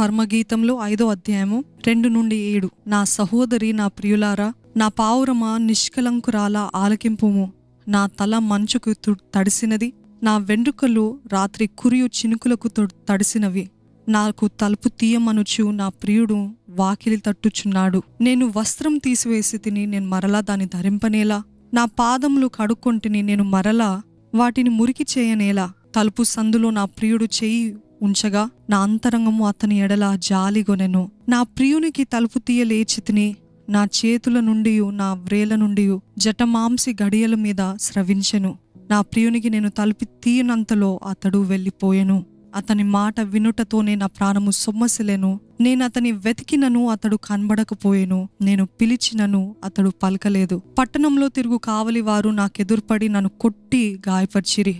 పరమగీతంలో 5వ అధ్యాయము 2-7. నా సహోదరి, నా ప్రియులారా, నా పావురమా, నిష్కలంకురాలా ఆలకింపుము. నా తల మంచుకు తడిసినది, నా వెంట్రుకలు రాత్రి కురియు చినుకులకు తడిసినవి. నాకు తలుపు తీయమనుచు నా ప్రియుడు వాకిలి తట్టుచున్నాడు. నేను వస్త్రం తీసివేసి తిని, నేను మరలా దాన్ని ధరింపనేలా? నా పాదములు కడుక్కొంటిని, నేను మరలా వాటిని మురికి చేయనేలా? తలుపు సందులో నా ప్రియుడు చెయ్యి ఉంచగా నా అంతరంగము అతని ఎడల జాలిగొనెను. నా ప్రియునికి తలుపు తీయ లేచితిని, నా చేతుల నుండి నా వ్రేల నుండి జటమాంసి గడియల మీద స్రవించెను. నా ప్రియునికి నేను తలుపు తీయనంతలో అతడు వెళ్ళిపోయెను. అతని మాట వినుటతోనే నా ప్రాణము సొమ్మసిలెను. నేను అతని వెతికినను అతడు కనబడకపోయెను. నేను పిలిచినను అతడు పలకలేదు. పట్టణంలో తిరుగు కావలి వారు నాకెదురుపడి నన్ను కొట్టి గాయపరిచిరి.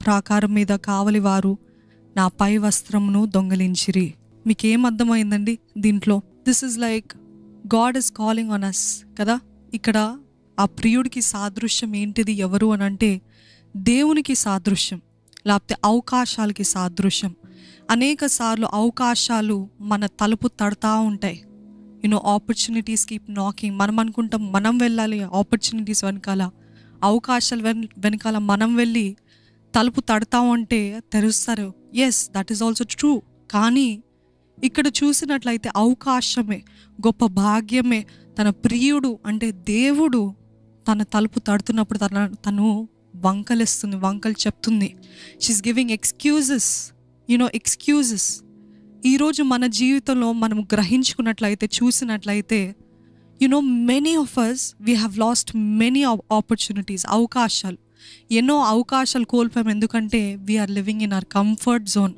ప్రాకారం మీద కావలి వారు నా పై వస్త్రమును దొంగలించిరి. మీకేం అర్థమైందండి దీంట్లో? This is like God is calling on us కదా. ఇక్కడ ఆ ప్రియుడికి సాదృశ్యం ఏంటిది? ఎవరు అని అంటే దేవునికి సాదృశ్యం, లేకపోతే అవకాశాలకి సాదృశ్యం. అనేక సార్లు అవకాశాలు మన తలుపు తడతా ఉంటాయి. Opportunities keep knocking. మనం అనుకుంటాం మనం వెళ్ళాలి ఆపర్చునిటీస్ వెనకాల, అవకాశాలు వెనకాల మనం వెళ్ళి తలుపు తడతా ఉంటే తెరుస్తారు. Yes, that is also true. కానీ ఇక్కడ చూసినట్లయితే అవకాశమే, గొప్ప భాగ్యమే. తన ప్రియుడు అంటే దేవుడు తన తలుపు తడుతున్నప్పుడు తను వంకలు చెప్తుంది. She is giving excuses. ఎక్స్క్యూజెస్. ఈరోజు మన జీవితంలో మనం గ్రహించుకున్నట్లయితే, చూసినట్లయితే, many of us we have lost many opportunities. అవకాశాలు, ఎన్నో అవకాశాలు కోల్పోయాం. ఎందుకంటే we are living in our comfort zone.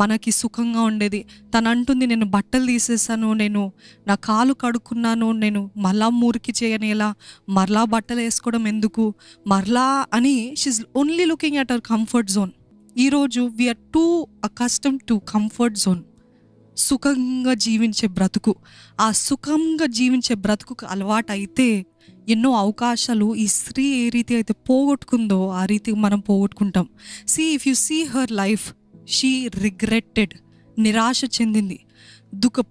మనకి సుఖంగా ఉండేది. తను అంటుంది, నేను బట్టలు తీసేసాను, నేను నా కాలు కడుక్కున్నాను, నేను మరలా మురికి చేయనేలా, మరలా బట్టలు వేసుకోవడం ఎందుకు, మరలా అని she is only looking at our comfort zone. ఈరోజు we are too accustom to comfort zone. సుఖంగా జీవించే బ్రతుకు, ఆ సుఖంగా జీవించే బ్రతుకు అలవాటు అయితే ఎన్నో అవకాశాలు ఈ స్త్రీ ఏ రీతి అయితే పోగొట్టుకుందో ఆ రీతి మనం పోగొట్టుకుంటాం. If you see her life, she regretted, నిరాశ చెందింది,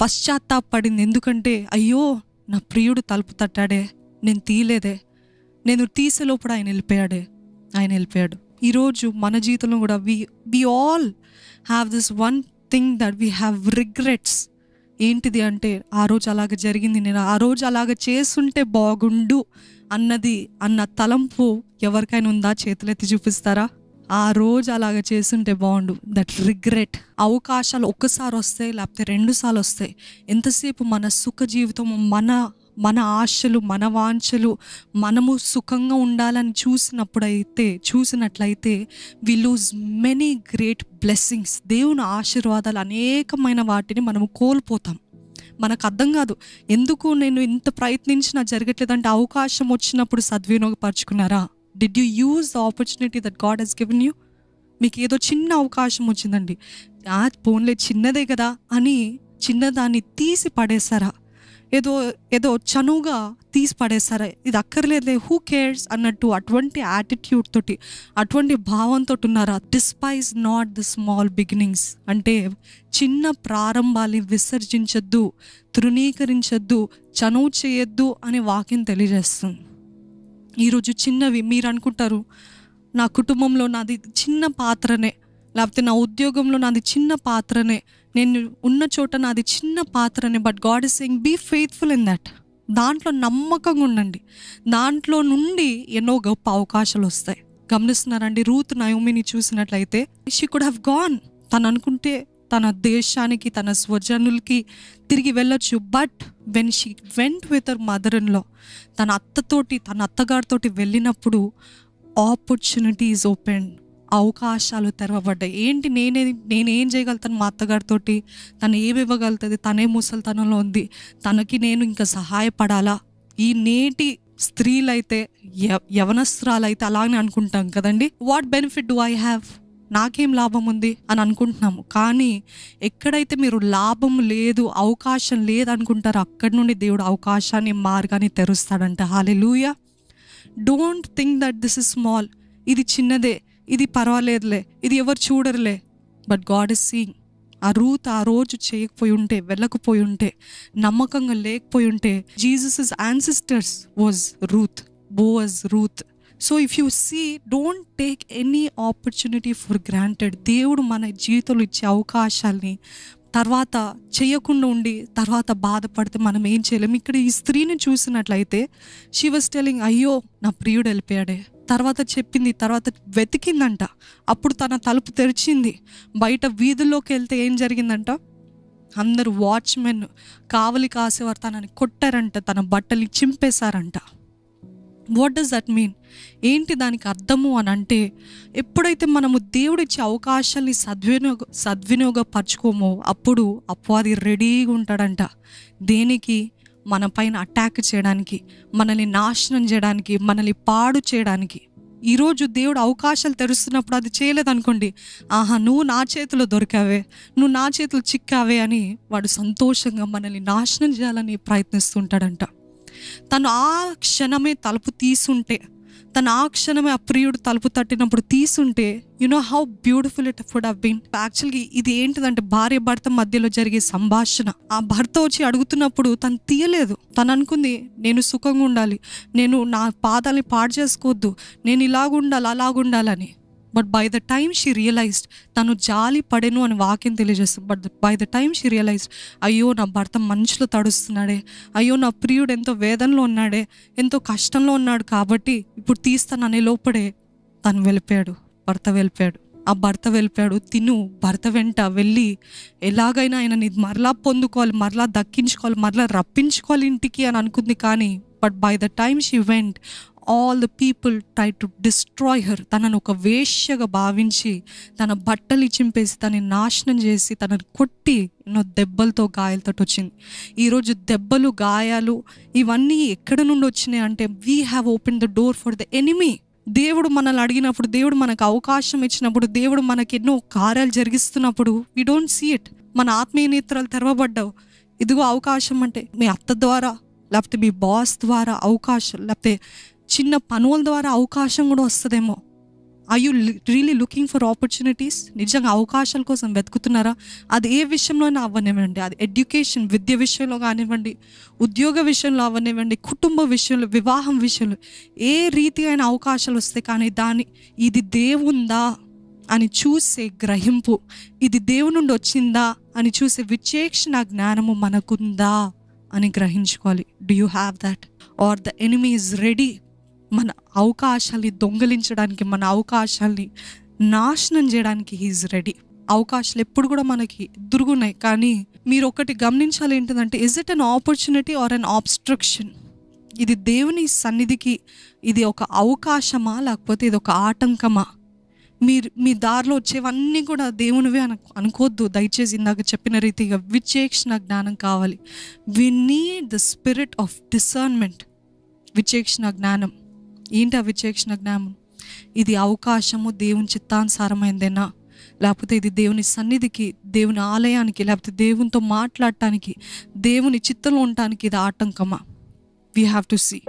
పశ్చాత్తాపడింది. ఎందుకంటే అయ్యో, నా ప్రియుడు తలుపు తట్టాడే, నేను తీయలేదే, నేను తీసే లోపల ఆయన వెళ్ళిపోయాడు. ఈరోజు మన జీవితంలో కూడా we all have this one thing that we have regrets. ఏంటిది అంటే, ఆ రోజు అలాగ జరిగింది, నేను ఆ రోజు అలాగ చేస్తుంటే బాగుండు అన్న తలంపు ఎవరికైనా ఉందా? చేతులెత్తి చూపిస్తారా? ఆ రోజు అలాగ చేస్తుంటే బాగుండు. That regret. అవకాశాలు ఒక్కసారి వస్తాయి, లేకపోతే 2 సార్లు వస్తాయి. ఎంతసేపు మన సుఖ జీవితం, మన ఆశలు, మన వాంఛలు, మనము సుఖంగా ఉండాలని చూసినట్లయితే we lose many great blessings. దేవుని ఆశీర్వాదాలు అనేకమైన వాటిని మనము కోల్పోతాం. మనకు అర్థం కాదు, ఎందుకు నేను ఇంత ప్రయత్నించినా జరగట్లేదంటే అవకాశం వచ్చినప్పుడు సద్వినియోగపరచుకున్నారా? Did you use the opportunity that God has given you? మీకు ఏదో చిన్న అవకాశం వచ్చిందండి, పోన్లే చిన్నదే కదా అని చిన్నదాన్ని తీసి పడేస్తారా? ఏదో చనువుగా తీసి పడేస్తారా? ఇది అక్కర్లేదులే, హూ కేర్స్ అన్నట్టు అటువంటి యాటిట్యూడ్ తోటి, అటువంటి భావంతో ఉన్నారా? Despise not the small beginnings అంటే చిన్న ప్రారంభాలు విసర్జించద్దు, తృణీకరించద్దు, చనువు చేయొద్దు అనే వాక్యం తెలియజేస్తుంది. ఈరోజు చిన్నవి మీరు అనుకుంటారు, నా కుటుంబంలో నాది చిన్న పాత్రనే, లేకపోతే నా ఉద్యోగంలో నాది చిన్న పాత్రనే, నేను ఉన్న చోట నాది చిన్న పాత్రనే. But God is saying be faithful in that. దాంట్లో నమ్మకంగా ఉండండి. దాంట్లో నుండి ఎన్నో గొప్ప అవకాశాలు వస్తాయి. గమనిస్తున్నారండి, రూత్ నయోమిని చూసినట్లయితే షీ కుడ్ హ్యావ్ గాన్. తను అనుకుంటే తన దేశానికి, తన స్వజనులకి తిరిగి వెళ్ళొచ్చు. But when she went with her mother in law, తన అత్తగారితోటి వెళ్ళినప్పుడు ఆపర్చునిటీస్ ఓపెన్, అవకాశాలు తెరవబడ్డాయి. ఏంటి, నేనేం చేయగలుగుతాను మా అత్తగారితోటి, తను ఏమి ఇవ్వగలుగుతుంది, తనే ముసలితనంలో ఉంది, తనకి నేను ఇంకా సహాయపడాలా? ఈ నేటి స్త్రీలైతే, యవనస్త్రాలైతే అలానే అనుకుంటాం కదండి. What benefit do I have, నాకేం లాభం ఉంది అని అనుకుంటున్నాము. కానీ ఎక్కడైతే మీరు లాభం లేదు, అవకాశం లేదనుకుంటారో అక్కడి నుండి దేవుడు అవకాశాన్ని, మార్గాన్ని తెరుస్తాడంట. హల్లెలూయా. Don't think that this is small, ఇది చిన్నదే, ఇది పర్వాలేదులే, ఇది ఎవరు చూడరులే. But God is seeing. ఆ రూత్ ఆ రోజు చేయకపోయి ఉంటే, వెళ్ళకపోయి ఉంటే, నమ్మకంగా లేకపోయి ఉంటే, Jesus ancestors was Ruth, Boaz Ruth. So if you see, don't take any opportunity for granted. దేవుడు మన జీవితంలో ఇచ్చే అవకాశాల్ని తర్వాత చేయకుండా ఉండి తర్వాత బాధపడితే మనం ఏం చేయలేం. ఇక్కడ ఈ స్త్రీని చూసినట్లయితే షీ వాజ్ టెల్లింగ్, అయ్యో నా ప్రియుడు వెళ్ళిపోయాడే. తర్వాత చెప్పింది, తర్వాత వెతికిందంట. అప్పుడు తన తలుపు తెరిచింది. బయట వీధుల్లోకి వెళ్తే ఏం జరిగిందంట, అందరూ వాచ్మెన్, కావలి కాసేవారు తనని కొట్టారంట, తన బట్టల్ని చింపేశారంట. What does that mean? ఏంటి దానికి అర్థము అని అంటే, ఎప్పుడైతే మనము దేవుడిచ్చే అవకాశాన్ని సద్వినియోగపరచుకోమో అప్పుడు అపవాది రెడీగా ఉంటాడంట. దేనికి? మన పైన అటాక్ చేయడానికి, మనల్ని నాశనం చేయడానికి, మనల్ని పాడు చేయడానికి. ఈరోజు దేవుడు అవకాశాలు తెరుస్తున్నప్పుడు అది చేయలేదనుకోండి, ఆహా నువ్వు నా చేతిలో దొరికావే, నువ్వు నా చేతిలో చిక్కావే అని వాడు సంతోషంగా మనల్ని నాశనం చేయాలని ప్రయత్నిస్తుంటాడంట. తను ఆ క్షణమే తలుపు తీసుంటే, తను ఆ క్షణమే ఆ ప్రియుడు తలుపు తట్టినప్పుడు తీసుంటే, you know how beautiful it would have been. యాక్చువల్గా ఇది ఏంటిదంటే భార్య భర్త మధ్యలో జరిగే సంభాషణ. ఆ భర్త వచ్చి అడుగుతున్నప్పుడు తను తీయలేదు. తను అనుకుంది, నేను సుఖంగా ఉండాలి, నేను నా పాదాలని పాడు చేసుకోవద్దు, నేను ఇలాగుండాలి అలాగుండాలని. But by the time she realised, తను జాలి పడెను అని వాక్యం తెలియజేస్తుంది. But by the time she realised, అయ్యో నా భర్త మంచులో తడుస్తున్నాడే, అయ్యో నా ప్రియుడు ఎంతో వేదనలో ఉన్నాడే, ఎంతో కష్టంలో ఉన్నాడు, కాబట్టి ఇప్పుడు తీస్తాను అనే లోపడే తను వెళ్ళిపోయాడు, భర్త వెళ్ళిపోయాడు. ఆ భర్త వెళ్ళిపోయాడు. భర్త వెంట వెళ్ళి ఎలాగైనా ఆయనని మరలా పొందుకోవాలి, మరలా దక్కించుకోవాలి, మరలా రప్పించుకోవాలి ఇంటికి అని అనుకుంది. కానీ but by the time she went, all the people try to destroy her. తనను ఒక వేశ్యగా భావించి తన బట్టలు చింపేసి తనని నాశనం చేసి తనని కొట్టి ఎన్నో దెబ్బలతో గాయాలతో వచ్చింది. ఈరోజు దెబ్బలు, గాయాలు ఇవన్నీ ఎక్కడ నుండి వచ్చినాయి అంటే, we have open the door for the enemy. దేవుడు మనల్ని అడిగినప్పుడు, దేవుడు మనకు అవకాశం ఇచ్చినప్పుడు, దేవుడు మనకి ఎన్నో కార్యాలు జరిగిస్తున్నప్పుడు వీ డోంట్ సీ ఇట్. మన ఆత్మీయ నేత్రాలు తెరవబడ్డావు. ఇదిగో అవకాశం అంటే మీ అత్త ద్వారా, లేకపోతే మీ బాస్ ద్వారా అవకాశం, లేకపోతే చిన్న పనుల ద్వారా అవకాశం కూడా వస్తుందేమో. Are you really looking for opportunities? నిజంగా అవకాశాల కోసం వెతుకుతున్నారా? అది ఏ విషయంలోనే అవ్వనివ్వండి, అది ఎడ్యుకేషన్, విద్య విషయంలో కానివ్వండి, ఉద్యోగ విషయంలో అవ్వనివ్వండి, కుటుంబ విషయంలో, వివాహం విషయంలో, ఏ రీతి అయిన అవకాశాలు వస్తాయి. కానీ ఇది దేవుందా అని చూసే గ్రహింపు, ఇది దేవుని నుండి వచ్చిందా అని చూసే విచేక్షణ జ్ఞానము మనకుందా అని గ్రహించుకోవాలి. Do you have that? Or the enemy is ready మన అవకాశాల్ని దొంగలించడానికి, మన అవకాశాల్ని నాశనం చేయడానికి హీఈస్ రెడీ. అవకాశాలు ఎప్పుడు కూడా మనకి ఎదురుగున్నాయి. కానీ మీరు ఒకటి గమనించాలి, ఏంటంటే, is it an opportunity or an abstraction? ఇది దేవుని సన్నిధికి ఇది ఒక అవకాశమా, లేకపోతే ఇది ఒక ఆటంకమా? మీ దారిలో వచ్చేవన్నీ కూడా దేవునివే అనుకోవద్దు. దయచేసి ఇందాక చెప్పిన రీతిగా విచేక్షణ జ్ఞానం కావాలి. We need the spirit of discernment. విచేక్షణ జ్ఞానం ఏంటి? ఆ విచేక్షణ జ్ఞానం, ఇది అవకాశము దేవుని చిత్తానుసారమైందేనా, లేకపోతే ఇది దేవుని సన్నిధికి, దేవుని ఆలయానికి, లేకపోతే దేవునితో మాట్లాడటానికి, దేవుని చిత్తంలో ఉండటానికి ఇది ఆటంకమా? We have to see.